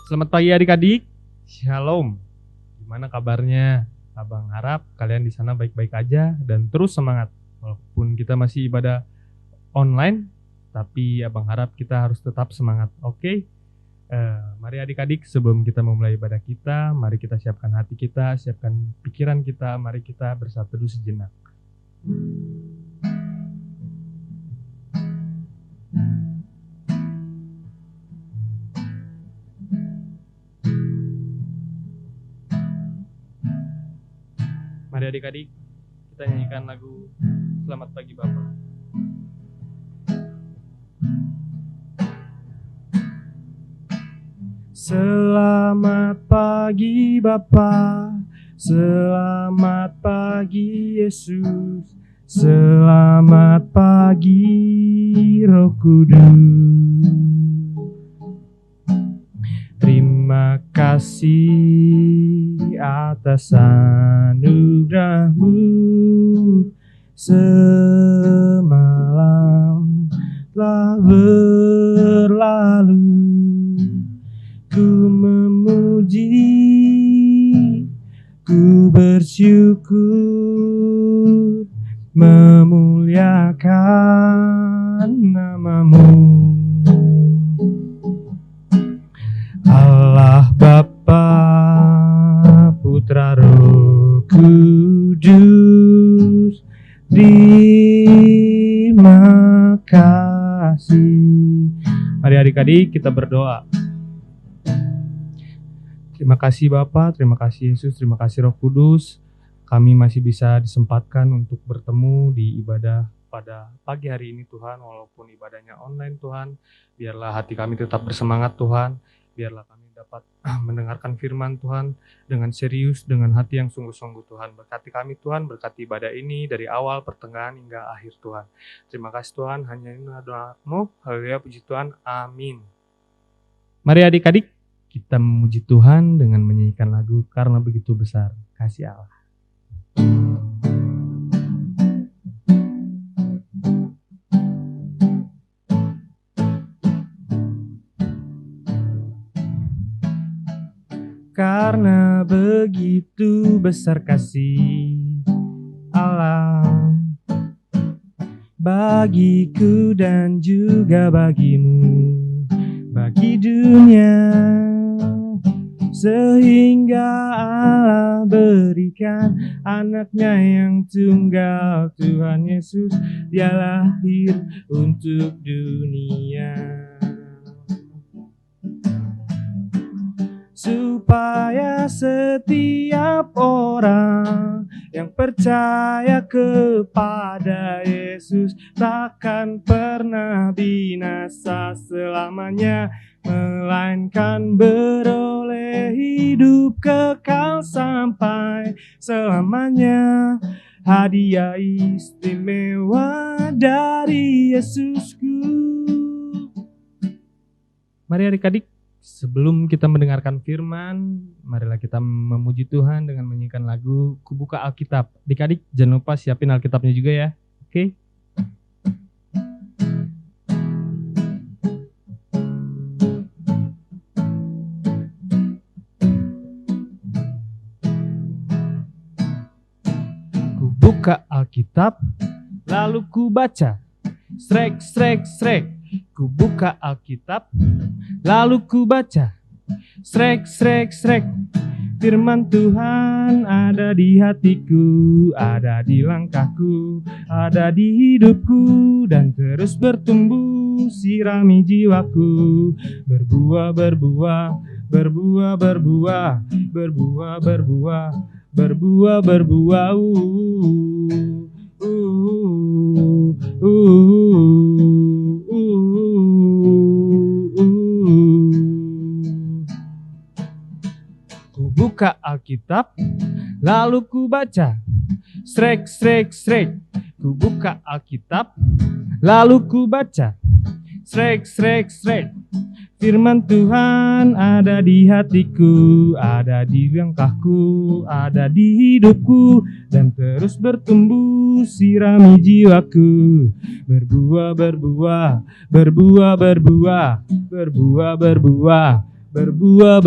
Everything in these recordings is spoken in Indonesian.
Selamat pagi adik-adik. Shalom. Gimana kabarnya? Abang harap kalian di sana baik-baik aja dan terus semangat. Walaupun kita masih ibadah online, tapi abang harap kita harus tetap semangat. Oke? Mari adik-adik, sebelum kita memulai ibadah kita, mari kita siapkan hati kita, siapkan pikiran kita, mari kita bersatu dulu sejenak. Mari adik-adik, kita nyanyikan lagu Selamat Pagi Bapa. Selamat pagi Bapa, selamat pagi Yesus, selamat pagi Roh Kudus. Terima kasih atas anugerah-Mu, semalam telah berlalu. Ku memuji, ku bersyukur, memuliakan nama-Mu. Allah Bapa, Putra Roh Kudus, terima kasih. Mari adik-adik kita berdoa. Terima kasih Bapa, terima kasih Yesus, terima kasih Roh Kudus. Kami masih bisa disempatkan untuk bertemu di ibadah pada pagi hari ini Tuhan, walaupun ibadahnya online Tuhan. Biarlah hati kami tetap bersemangat Tuhan. Biarlah kami dapat mendengarkan firman Tuhan dengan serius, dengan hati yang sungguh-sungguh Tuhan. Berkati kami Tuhan, berkati ibadah ini dari awal, pertengahan, hingga akhir Tuhan. Terima kasih Tuhan, hanya ini doa-Mu. Haleluya, puji Tuhan, amin. Mari adik-adik, kita memuji Tuhan dengan menyanyikan lagu Karena Begitu Besar Kasih Allah. Karena begitu besar kasih Allah bagiku dan juga bagimu, bagi dunia, sehingga Allah berikan anaknya yang tunggal, Tuhan Yesus. Dia lahir untuk dunia, supaya setiap orang yang percaya kepada Yesus takkan pernah binasa selamanya, melainkan beroleh hidup kekal sampai selamanya. Hadiah istimewa dari Yesusku. Mari adik-adik, sebelum kita mendengarkan firman, marilah kita memuji Tuhan dengan menyanyikan lagu Ku Buka Alkitab. Adik-adik jangan lupa siapin Alkitabnya juga ya. Oke? Ku buka Alkitab, lalu ku baca. Srek, srek, srek. Ku buka Alkitab, lalu ku baca. Srek, srek, srek. Firman Tuhan ada di hatiku, ada di langkahku, ada di hidupku, dan terus bertumbuh, sirami jiwaku. Berbuah, berbuah, berbuah, berbuah, berbuah, berbuah, berbuah, berbuah. Ku buka Alkitab, lalu ku baca. Srek, srek, srek. Ku buka Alkitab, lalu ku baca. Srek, srek, srek. Firman Tuhan ada di hatiku, ada di langkahku, ada di hidupku, dan terus bertumbuh, sirami jiwaku. Berbuah, berbuah, berbuah, berbuah, berbuah, berbuah, berbuah,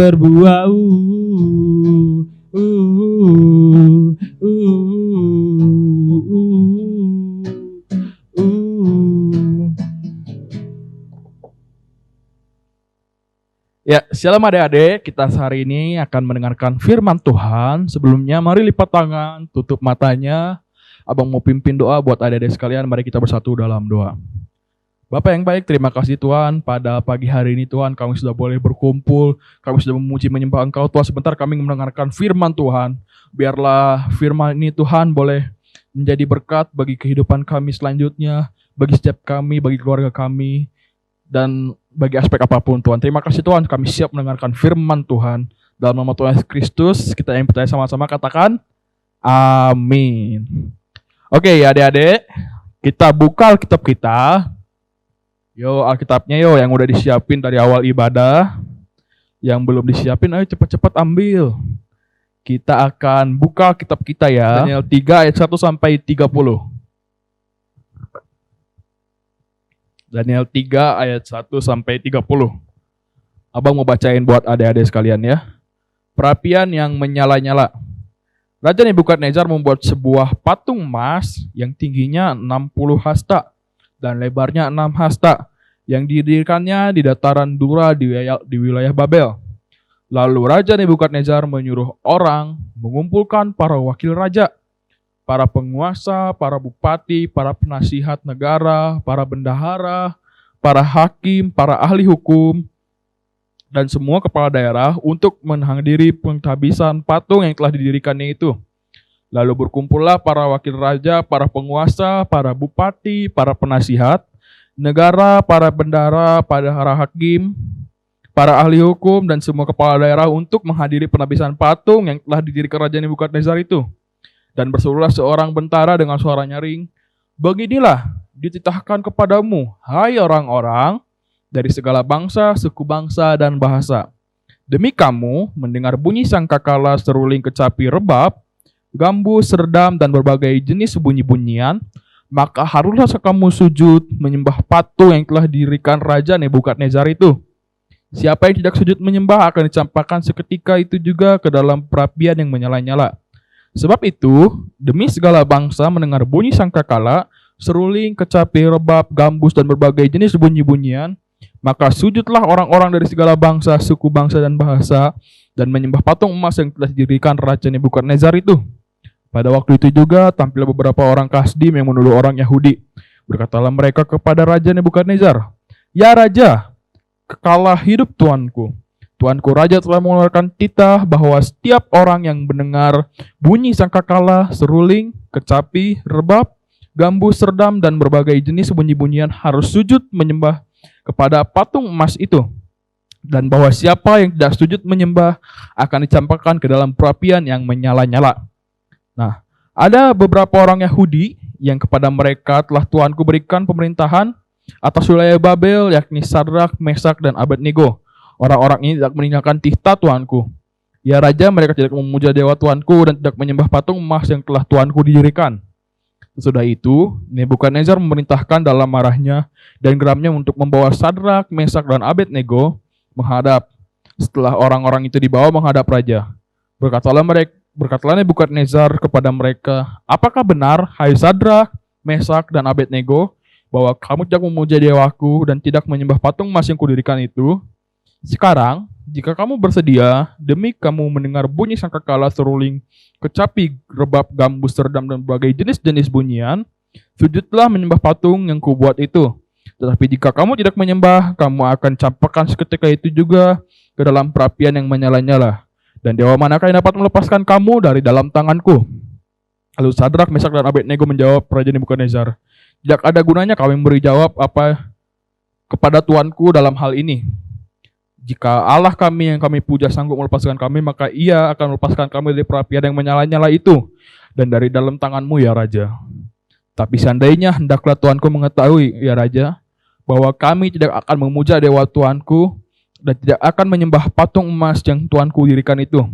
Ya, shalom adik-adik. Kita hari ini akan mendengarkan firman Tuhan. Sebelumnya, mari lipat tangan, tutup matanya. Abang mau pimpin doa buat adik-adik sekalian. Mari kita bersatu dalam doa. Bapak yang baik, terima kasih Tuhan. Pada pagi hari ini Tuhan, kami sudah boleh berkumpul. Kami sudah memuji menyembah Engkau. Tuhan, sebentar kami mendengarkan firman Tuhan. Biarlah firman ini Tuhan boleh menjadi berkat bagi kehidupan kami selanjutnya. Bagi setiap kami, bagi keluarga kami. Dan bagi aspek apapun Tuhan. Terima kasih Tuhan, kami siap mendengarkan firman Tuhan. Dalam nama Tuhan Yesus Kristus, kita yang percaya sama-sama katakan amin. Oke adik-adik, kita buka Alkitab kita. Yo, Alkitabnya yo yang udah disiapin dari awal ibadah. Yang belum disiapin, ayo cepat-cepat ambil. Kita akan buka Alkitab kita ya. Daniel 3 ayat 1 sampai 30. Daniel 3 ayat 1 sampai 30. Abang mau bacain buat adik-adik sekalian ya. Perapian yang menyala-nyala. Raja Nebukadnezar membuat sebuah patung emas yang tingginya 60 hasta dan lebarnya 6 hasta yang didirikannya di dataran Dura di wilayah Babel. Lalu Raja Nebukadnezar menyuruh orang mengumpulkan para wakil raja, para penguasa, para bupati, para penasihat negara, para bendahara, para hakim, para ahli hukum, dan semua kepala daerah untuk menghadiri penghabisan patung yang telah didirikannya itu. Lalu berkumpullah para wakil raja, para penguasa, para bupati, para penasihat negara, para bendahara, para hakim, para ahli hukum, dan semua kepala daerah untuk menghadiri penghabisan patung yang telah didirikan Raja Nebukadnezar itu. Dan berserulah seorang bentara dengan suara nyaring, beginilah dititahkan kepadamu, hai orang-orang dari segala bangsa, suku bangsa, dan bahasa. Demi kamu mendengar bunyi sangkakala, seruling, kecapi, rebab, gambus, serdam, dan berbagai jenis bunyi-bunyian, maka haruslah kamu sujud menyembah patung yang telah didirikan Raja Nebukadnezar itu. Siapa yang tidak sujud menyembah akan dicampakkan seketika itu juga ke dalam perapian yang menyala-nyala. Sebab itu, demi segala bangsa mendengar bunyi sangkakala, seruling, kecapi, rebab, gambus, dan berbagai jenis bunyi-bunyian, maka sujudlah orang-orang dari segala bangsa, suku bangsa, dan bahasa, dan menyembah patung emas yang telah didirikan Raja Nebukadnezar itu. Pada waktu itu juga tampil beberapa orang Kasdim yang menuduh orang Yahudi. Berkatalah mereka kepada Raja Nebukadnezar, "Ya Raja, kekalah hidup Tuanku. Tuanku Raja telah mengeluarkan titah bahwa setiap orang yang mendengar bunyi sangkakala, seruling, kecapi, rebab, gambus, serdam, dan berbagai jenis bunyi-bunyian harus sujud menyembah kepada patung emas itu. Dan bahwa siapa yang tidak sujud menyembah akan dicampakkan ke dalam perapian yang menyala-nyala." Nah, ada beberapa orang Yahudi yang kepada mereka telah Tuanku berikan pemerintahan atas wilayah Babel, yakni Sadrak, Mesak, dan Abednego. Orang-orang ini tidak meninggalkan titah Tuanku. Ya Raja, mereka tidak memuja dewa Tuanku dan tidak menyembah patung emas yang telah Tuanku didirikan. Sesudah itu, Nebukadnezar memerintahkan dalam marahnya dan geramnya untuk membawa Sadrak, Mesak, dan Abednego menghadap. Setelah orang-orang itu dibawa menghadap Raja, berkatalah Nebukadnezar kepada mereka, "Apakah benar, hai Sadrak, Mesak, dan Abednego, bahwa kamu tidak memuja dewaku dan tidak menyembah patung emas yang kudirikan itu? Sekarang, jika kamu bersedia, demi kamu mendengar bunyi sangkakala, seruling, kecapi, rebab, gambus, serdam, dan berbagai jenis-jenis bunyian, sujudlah menyembah patung yang kubuat itu. Tetapi jika kamu tidak menyembah, kamu akan campakkan seketika itu juga ke dalam perapian yang menyala-nyala. Dan dewa manakah yang dapat melepaskan kamu dari dalam tanganku?" Lalu Sadrak, Mesak, dan Abednego menjawab Raja Nebukadnezar, "Tidak ada gunanya kami memberi jawab apa kepada Tuanku dalam hal ini. Jika Allah kami yang kami puja sanggup melepaskan kami, maka ia akan melepaskan kami dari perapian yang menyala-nyala itu dan dari dalam tanganmu ya Raja. Tapi seandainya hendaklah Tuanku mengetahui ya Raja, bahwa kami tidak akan memuja dewa Tuanku dan tidak akan menyembah patung emas yang Tuanku dirikan itu.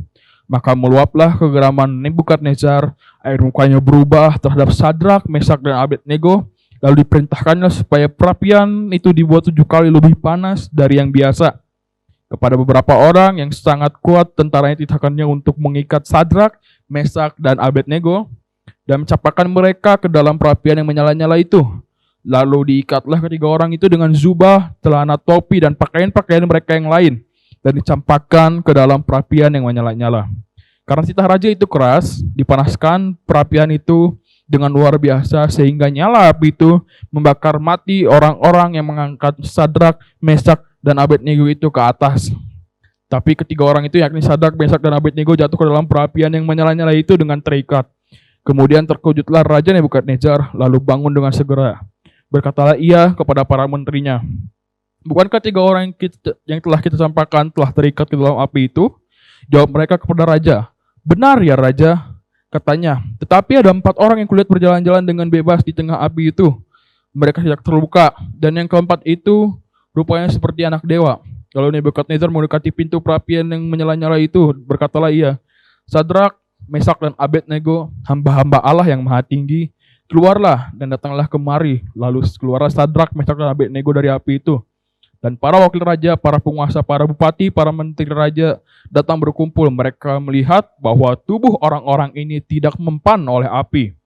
Maka meluaplah kegeraman Nebukadnezar, air mukanya berubah terhadap Sadrak, Mesak, dan Abednego, lalu diperintahkannya supaya perapian itu dibuat 7 kali lebih panas dari yang biasa. kepada beberapa orang yang sangat kuat tentaranya dititahkannya untuk mengikat Sadrak, Mesak, dan Abednego dan mencampakkan mereka ke dalam perapian yang menyala-nyala itu. Lalu diikatlah ketiga orang itu dengan jubah, celana, topi, dan pakaian-pakaian mereka yang lain dan dicampakkan ke dalam perapian yang menyala-nyala. Karena titah raja itu keras, dipanaskan perapian itu dengan luar biasa sehingga nyala api itu membakar mati orang-orang yang mengangkat Sadrak, Mesak, dan Abednego itu ke atas. Tapi ketiga orang itu yakni Sadrak, Mesak, dan Abednego jatuh ke dalam perapian yang menyala-nyala itu dengan terikat. Kemudian terkejutlah Raja Nebukadnezar lalu bangun dengan segera. Berkatalah ia kepada para menterinya, bukankah tiga orang yang telah kita sampaikan telah terikat ke dalam api itu? Jawab mereka kepada raja, benar ya raja. Katanya, tetapi ada 4 orang yang kulihat berjalan-jalan dengan bebas di tengah api itu. Mereka tidak terluka, dan yang keempat itu rupanya seperti anak dewa. Lalu Nebukadnezar mendekati pintu perapian yang menyala-nyala itu, berkatalah ia, Sadrak, Mesak, dan Abednego, hamba-hamba Allah yang maha tinggi, keluarlah dan datanglah kemari. Lalu keluarlah Sadrak, Mesak, dan Abednego dari api itu. Dan para wakil raja, para penguasa, para bupati, para menteri raja datang berkumpul. Mereka melihat bahwa tubuh orang-orang ini tidak mempan oleh api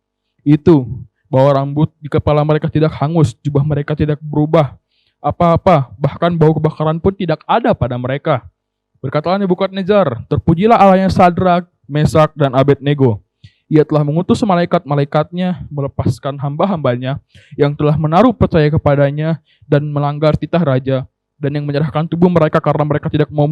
itu, bahwa rambut di kepala mereka tidak hangus, jubah mereka tidak berubah apa-apa, bahkan bau kebakaran pun tidak ada pada mereka. Berkatalah Nebukadnezar, terpujilah Allahnya Sadrak, Mesak, dan Abednego. Ia telah mengutus malaikat-malaikatnya melepaskan hamba-hambanya yang telah menaruh percaya kepadanya dan melanggar titah raja, dan yang menyerahkan tubuh mereka karena mereka tidak mau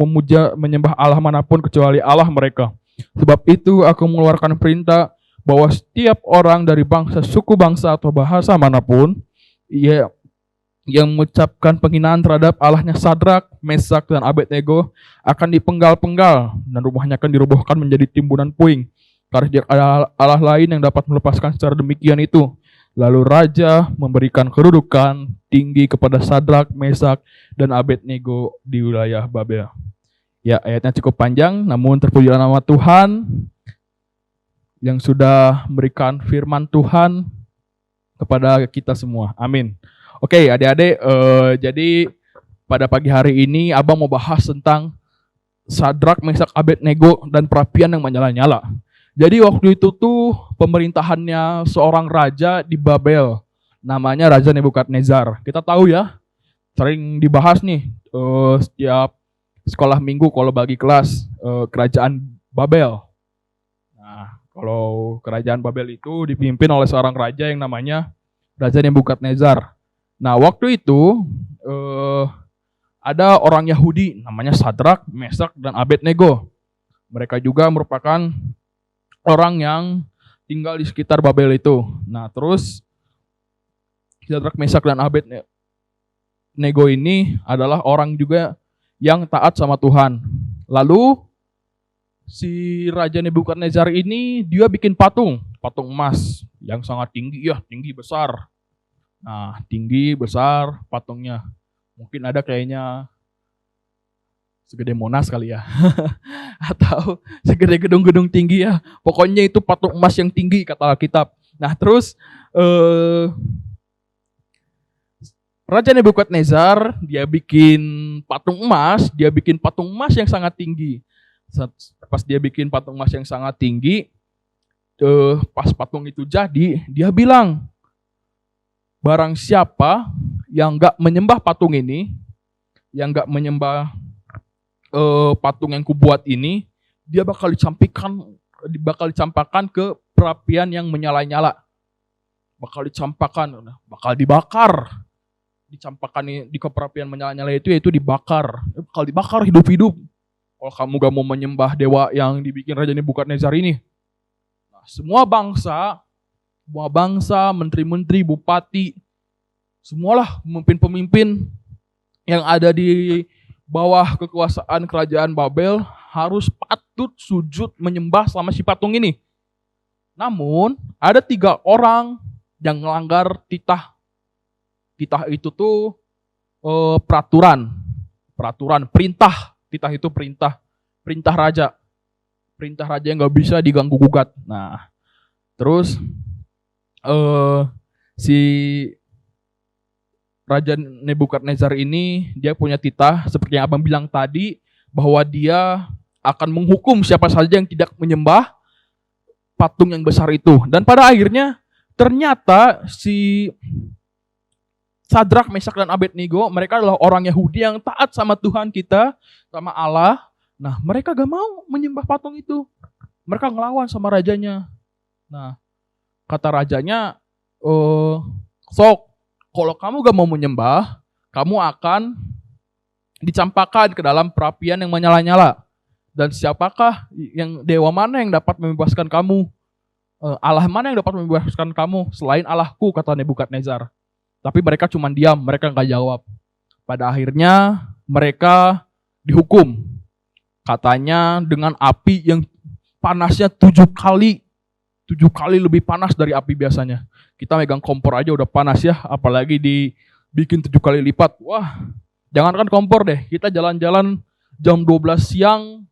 menyembah Allah manapun kecuali Allah mereka. Sebab itu aku mengeluarkan perintah bahwa setiap orang dari bangsa, suku, bangsa, atau bahasa manapun yang mengucapkan penghinaan terhadap Allahnya Sadrak, Mesak, dan Abednego akan dipenggal-penggal dan rumahnya akan dirobohkan menjadi timbunan puing. Karena tidak ada Allah lain yang dapat melepaskan secara demikian itu. Lalu raja memberikan kedudukan tinggi kepada Sadrak, Mesak, dan Abednego di wilayah Babel. Ya, ayatnya cukup panjang, namun terpujilah nama Tuhan yang sudah memberikan firman Tuhan kepada kita semua. Amin. Oke, adik-adik, jadi pada pagi hari ini Abang mau bahas tentang Sadrak, Mesak, Abednego, dan perapian yang menyala-nyala. Jadi waktu itu tuh pemerintahannya seorang raja di Babel, namanya Raja Nebukadnezar. Kita tahu ya, sering dibahas nih setiap sekolah minggu kalau bagi kelas kerajaan Babel. Nah, kalau kerajaan Babel itu dipimpin oleh seorang raja yang namanya Raja Nebukadnezar. Nah, waktu itu ada orang Yahudi namanya Sadrak, Mesak, dan Abednego. Mereka juga merupakan orang yang tinggal di sekitar Babel itu. Nah, terus Sadrak, Mesak, dan Abednego ini adalah orang juga yang taat sama Tuhan. Lalu si Raja Nebukadnezar ini dia bikin patung emas yang sangat tinggi ya, tinggi besar. Nah, tinggi besar patungnya. Mungkin ada kayaknya segede Monas kali ya. Atau segede gedung-gedung tinggi ya. Pokoknya itu patung emas yang tinggi kata Alkitab. Nah, terus Raja Nebukadnezar dia bikin patung emas yang sangat tinggi. Pas dia bikin patung emas yang sangat tinggi, pas patung itu jadi, dia bilang, barang siapa yang enggak menyembah patung ini, yang enggak menyembah patung yang kubuat ini, dia bakal dicampakkan ke perapian yang menyala-nyala. Bakal dibakar. Dicampakkan di perapian menyala-nyala itu, yaitu dibakar. Bakal dibakar hidup-hidup. Kalau kamu gak mau menyembah dewa yang dibikin Raja Nebukadnezar ini. Nah, semua bangsa, menteri-menteri, bupati, semualah pemimpin-pemimpin yang ada di bawah kekuasaan kerajaan Babel harus patut sujud menyembah sama si patung ini. Namun ada 3 orang yang melanggar titah. Titah itu tuh peraturan, perintah. Titah itu perintah raja. Perintah raja yang nggak bisa diganggu gugat. Nah, terus si Raja Nebukadnezar ini dia punya titah seperti yang Abang bilang tadi, bahwa dia akan menghukum siapa saja yang tidak menyembah patung yang besar itu. Dan pada akhirnya ternyata si Sadrak, Mesak, dan Abednego, mereka adalah orang Yahudi yang taat sama Tuhan kita, sama Allah. Nah, mereka gak mau menyembah patung itu. Mereka ngelawan sama rajanya. Nah, kata rajanya, sok, kalau kamu gak mau menyembah, kamu akan dicampakkan ke dalam perapian yang menyala-nyala. Dan siapakah yang dewa mana yang dapat membebaskan kamu? Allah mana yang dapat membebaskan kamu selain Allahku, kata Nebukadnezar. Tapi mereka cuma diam, mereka nggak jawab. Pada akhirnya mereka dihukum. Katanya dengan api yang panasnya 7 kali lebih panas dari api biasanya. Kita megang kompor aja udah panas ya, apalagi dibikin 7 kali lipat. Wah, jangankan kompor deh, kita jalan-jalan jam 12 siang,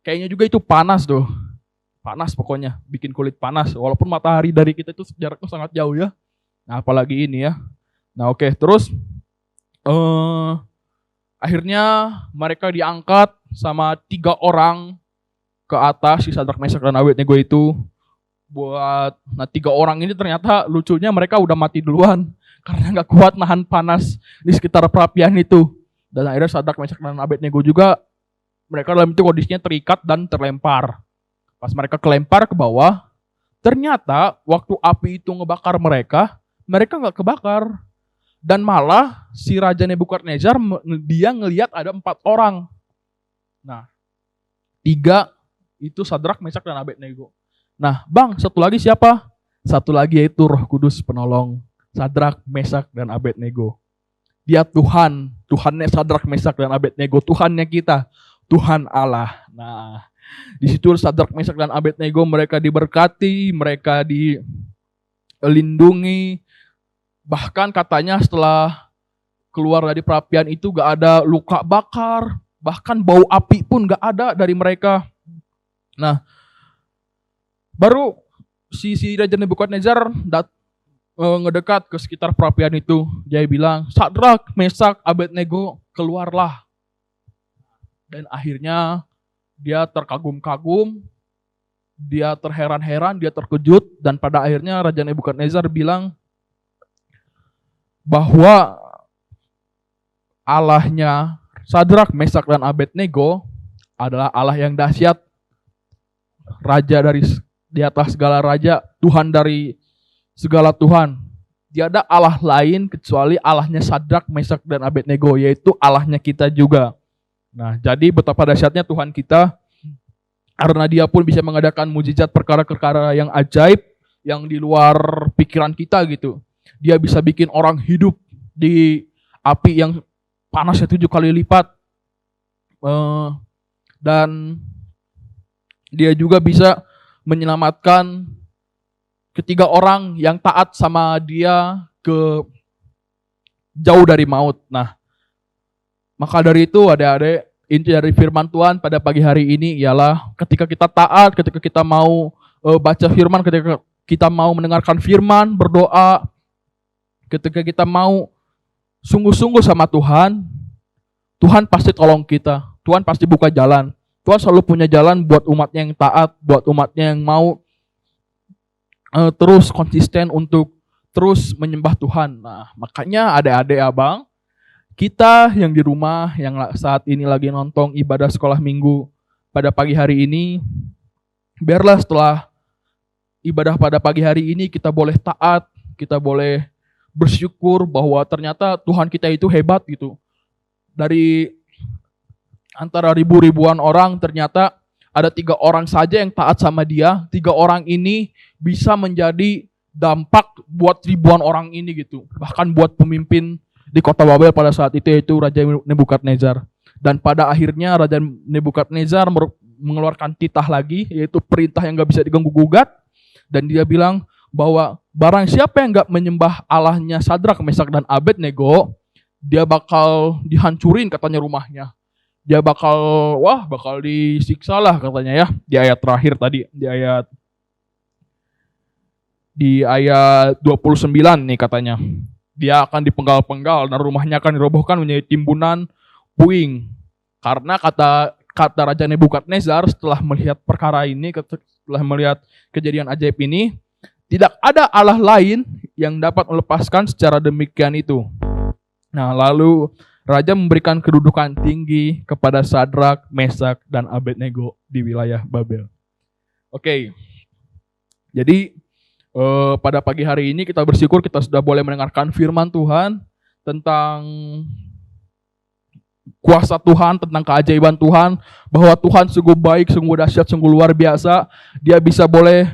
kayaknya juga itu panas tuh. Panas pokoknya, bikin kulit panas. Walaupun matahari dari kita itu jaraknya sangat jauh ya. Nah, apalagi ini ya. Nah, oke. Terus akhirnya mereka diangkat sama 3 orang ke atas, si Sadrak, Mesak, dan Abednego itu. Nah, 3 orang ini ternyata lucunya mereka udah mati duluan karena nggak kuat nahan panas di sekitar perapian itu. Dan akhirnya Sadrak, Mesak, dan Abednego juga, mereka dalam itu kondisinya terikat dan terlempar. Pas mereka kelempar ke bawah, ternyata waktu api itu ngebakar mereka nggak kebakar. Dan malah si Raja Nebukadnezar, dia ngelihat ada 4 orang. Nah, 3 itu Sadrak, Mesak, dan Abednego. Nah, Bang, satu lagi siapa? Satu lagi yaitu Roh Kudus penolong Sadrak, Mesak, dan Abednego. Dia Tuhan, Tuhannya Sadrak, Mesak, dan Abednego, Tuhannya kita, Tuhan Allah. Nah, di situ Sadrak, Mesak, dan Abednego mereka diberkati, mereka dilindungi. Bahkan katanya setelah keluar dari perapian itu gak ada luka bakar, bahkan bau api pun gak ada dari mereka. Nah, baru si Raja Nebukadnezar ngedekat ke sekitar perapian itu. Dia bilang, Sadrak, Mesak, Abednego, keluarlah. Dan akhirnya dia terkagum-kagum, dia terheran-heran, dia terkejut. Dan pada akhirnya Raja Nebukadnezar bilang bahwa Allahnya Sadrak, Mesak, dan Abednego adalah Allah yang dahsyat, Raja dari di atas segala raja, Tuhan dari segala Tuhan. Tiada Allah lain kecuali Allahnya Sadrak, Mesak, dan Abednego, yaitu Allahnya kita juga. Nah, jadi betapa dahsyatnya Tuhan kita, karena Dia pun bisa mengadakan mujizat, perkara-perkara yang ajaib, yang di luar pikiran kita gitu. Dia bisa bikin orang hidup di api yang panasnya 7 kali lipat. Dan Dia juga bisa menyelamatkan ketiga orang yang taat sama Dia ke jauh dari maut. Nah, maka dari itu adik-adik, inti dari firman Tuhan pada pagi hari ini ialah ketika kita taat, ketika kita mau baca firman, ketika kita mau mendengarkan firman, berdoa, ketika kita mau sungguh-sungguh sama Tuhan, Tuhan pasti tolong kita. Tuhan pasti buka jalan. Tuhan selalu punya jalan buat umatnya yang taat, buat umatnya yang mau terus konsisten untuk terus menyembah Tuhan. Nah, makanya adik-adik abang, kita yang di rumah, yang saat ini lagi nonton ibadah sekolah minggu pada pagi hari ini, biarlah setelah ibadah pada pagi hari ini kita boleh taat, kita boleh bersyukur bahwa ternyata Tuhan kita itu hebat gitu. Dari antara ribu-ribuan orang ternyata ada 3 orang saja yang taat sama Dia. 3 orang ini bisa menjadi dampak buat ribuan orang ini gitu. Bahkan buat pemimpin di kota Babel pada saat itu, yaitu Raja Nebukadnezar. Dan pada akhirnya Raja Nebukadnezar mengeluarkan titah lagi, yaitu perintah yang gak bisa diganggu-gugat. Dan dia bilang bahwa barang siapa yang gak menyembah Allahnya Sadrak, Mesak, dan Abednego, dia bakal dihancurin katanya rumahnya. Dia bakal disiksa lah katanya ya. Di ayat terakhir tadi, di ayat 29 nih katanya. Dia akan dipenggal-penggal dan rumahnya akan dirobohkan menjadi timbunan puing. Karena kata kata Raja Nebukadnezar setelah melihat perkara ini, setelah melihat kejadian ajaib ini, tidak ada Allah lain yang dapat melepaskan secara demikian itu. Nah, lalu Raja memberikan kedudukan tinggi kepada Sadrak, Mesak, dan Abednego di wilayah Babel. Oke, jadi pada pagi hari ini kita bersyukur kita sudah boleh mendengarkan firman Tuhan tentang kuasa Tuhan, tentang keajaiban Tuhan, bahwa Tuhan sungguh baik, sungguh dahsyat, sungguh luar biasa. Dia bisa boleh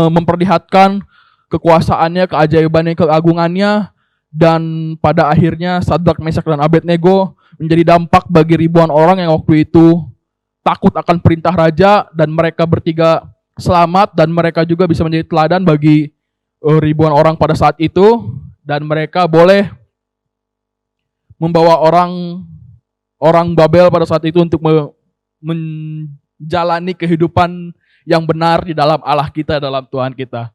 memperlihatkan kekuasaannya, keajaibannya, keagungannya, dan pada akhirnya Sadrak, Mesak, dan Abednego menjadi dampak bagi ribuan orang yang waktu itu takut akan perintah raja, dan mereka bertiga selamat, dan mereka juga bisa menjadi teladan bagi ribuan orang pada saat itu, dan mereka boleh membawa orang Babel pada saat itu untuk menjalani kehidupan yang benar di dalam Allah kita, dalam Tuhan kita.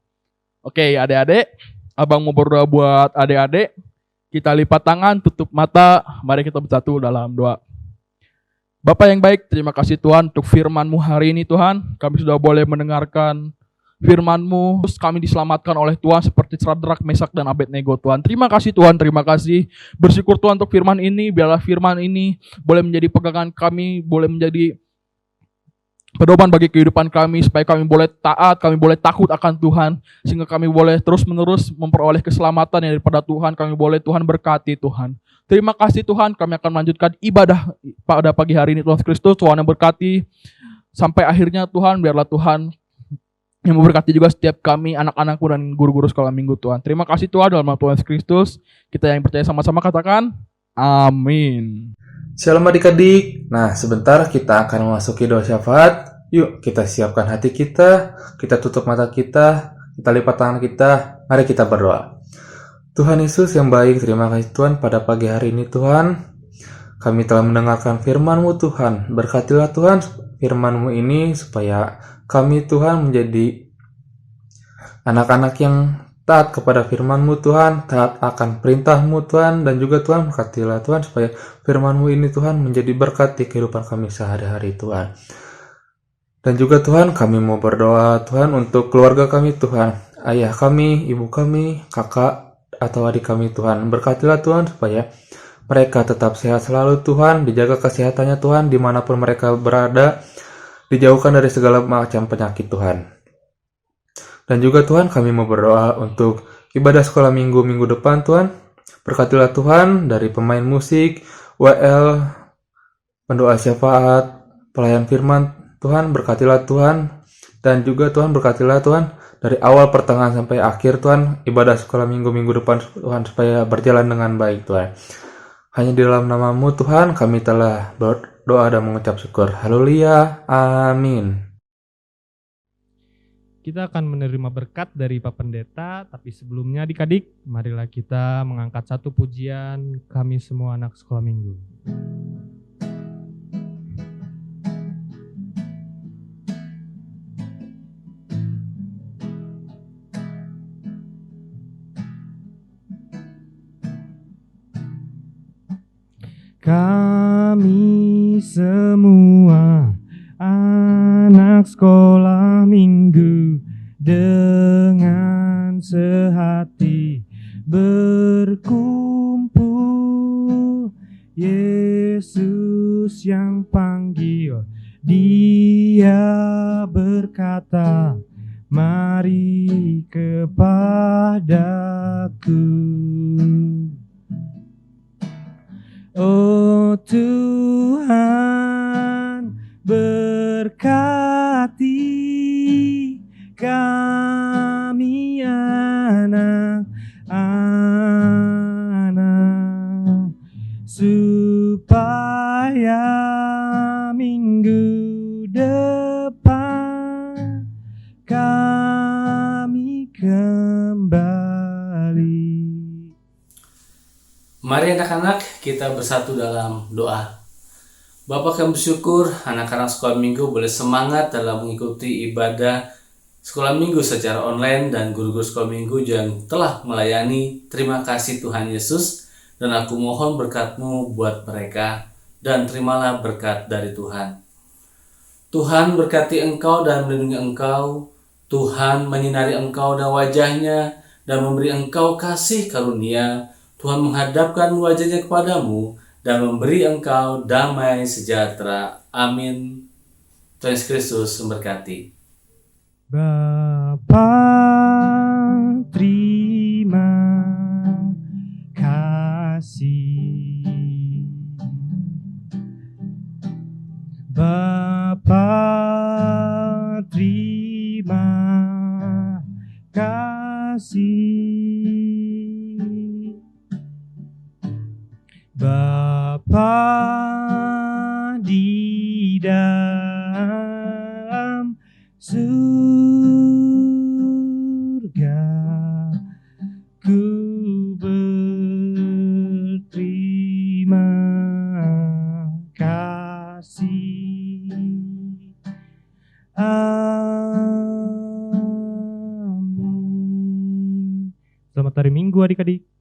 Oke, adik-adik, abang mau berdoa buat adik-adik. Kita lipat tangan, tutup mata, mari kita bersatu dalam doa. Bapa yang baik, terima kasih Tuhan untuk firman-Mu hari ini Tuhan. Kami sudah boleh mendengarkan firman-Mu, terus kami diselamatkan oleh Tuhan seperti Sadrak, Mesak, dan Abednego Tuhan. Terima kasih Tuhan, terima kasih. Bersyukur Tuhan untuk firman ini, biarlah firman ini boleh menjadi pegangan kami, boleh menjadi pedoman bagi kehidupan kami, supaya kami boleh taat, kami boleh takut akan Tuhan, sehingga kami boleh terus-menerus memperoleh keselamatan yang daripada Tuhan. Kami boleh Tuhan berkati Tuhan. Terima kasih Tuhan, kami akan melanjutkan ibadah pada pagi hari ini Tuhan Kristus. Tuhan yang berkati sampai akhirnya Tuhan, biarlah Tuhan yang memberkati juga setiap kami, anak-anakku dan guru-guru sekolah minggu Tuhan. Terima kasih Tuhan, dalam nama Tuhan Kristus. Kita yang percaya sama-sama katakan, amin. Shalom adik-adik. Nah, sebentar kita akan memasuki doa syafaat. Yuk, kita siapkan hati kita tutup mata kita lipat tangan kita, mari kita berdoa. Tuhan Yesus yang baik, terima kasih Tuhan pada pagi hari ini Tuhan. Kami telah mendengarkan firman-Mu Tuhan. Berkatilah Tuhan firman-Mu ini supaya kami Tuhan menjadi anak-anak yang taat kepada firman-Mu Tuhan, taat akan perintah-Mu Tuhan, dan juga Tuhan berkatilah Tuhan supaya firman-Mu ini Tuhan menjadi berkat di kehidupan kami sehari-hari Tuhan. Dan juga Tuhan kami mau berdoa Tuhan untuk keluarga kami Tuhan, ayah kami, ibu kami, kakak atau adik kami Tuhan. Berkatilah Tuhan supaya mereka tetap sehat selalu Tuhan, dijaga kesehatannya Tuhan dimanapun mereka berada, dijauhkan dari segala macam penyakit Tuhan. Dan juga Tuhan kami mau berdoa untuk ibadah sekolah minggu depan Tuhan. Berkatilah Tuhan dari pemain musik, WL, pendoa syafaat, pelayan firman Tuhan. Berkatilah Tuhan. Dan juga Tuhan berkatilah Tuhan dari awal pertengahan sampai akhir Tuhan ibadah sekolah minggu depan Tuhan, supaya berjalan dengan baik Tuhan. Hanya di dalam nama-Mu Tuhan kami telah berdoa dan mengucap syukur. Haleluya. Amin. Kita akan menerima berkat dari Pak Pendeta, tapi sebelumnya adik-adik, marilah kita mengangkat satu pujian kami semua anak sekolah minggu. Kami semua anak sekolah minggu dengan sehati berkumpul, Yesus yang panggil, Dia berkata, mari kepadaku. Oh Tuhan, berkati kami anak-anak, supaya minggu depan kami kembali. Mari anak-anak, kita bersatu dalam doa. Bapa, kami bersyukur anak-anak sekolah minggu boleh semangat dalam mengikuti ibadah sekolah minggu secara online, dan guru-guru sekolah minggu yang telah melayani. Terima kasih Tuhan Yesus, dan aku mohon berkat-Mu buat mereka. dan terimalah berkat dari Tuhan. Tuhan berkati engkau dan melindungi engkau. Tuhan menyinari engkau dan wajahnya dan memberi engkau kasih karunia. Tuhan menghadapkan wajahnya kepadamu dan memberi engkau damai sejahtera. Amin. Tuhan Yesus Kristus memberkati. Bapa, terima kasih. Bapa, terima kasih. Bapa di dalam surga, ku berterima kasih. Amin. Selamat hari Minggu adik-adik.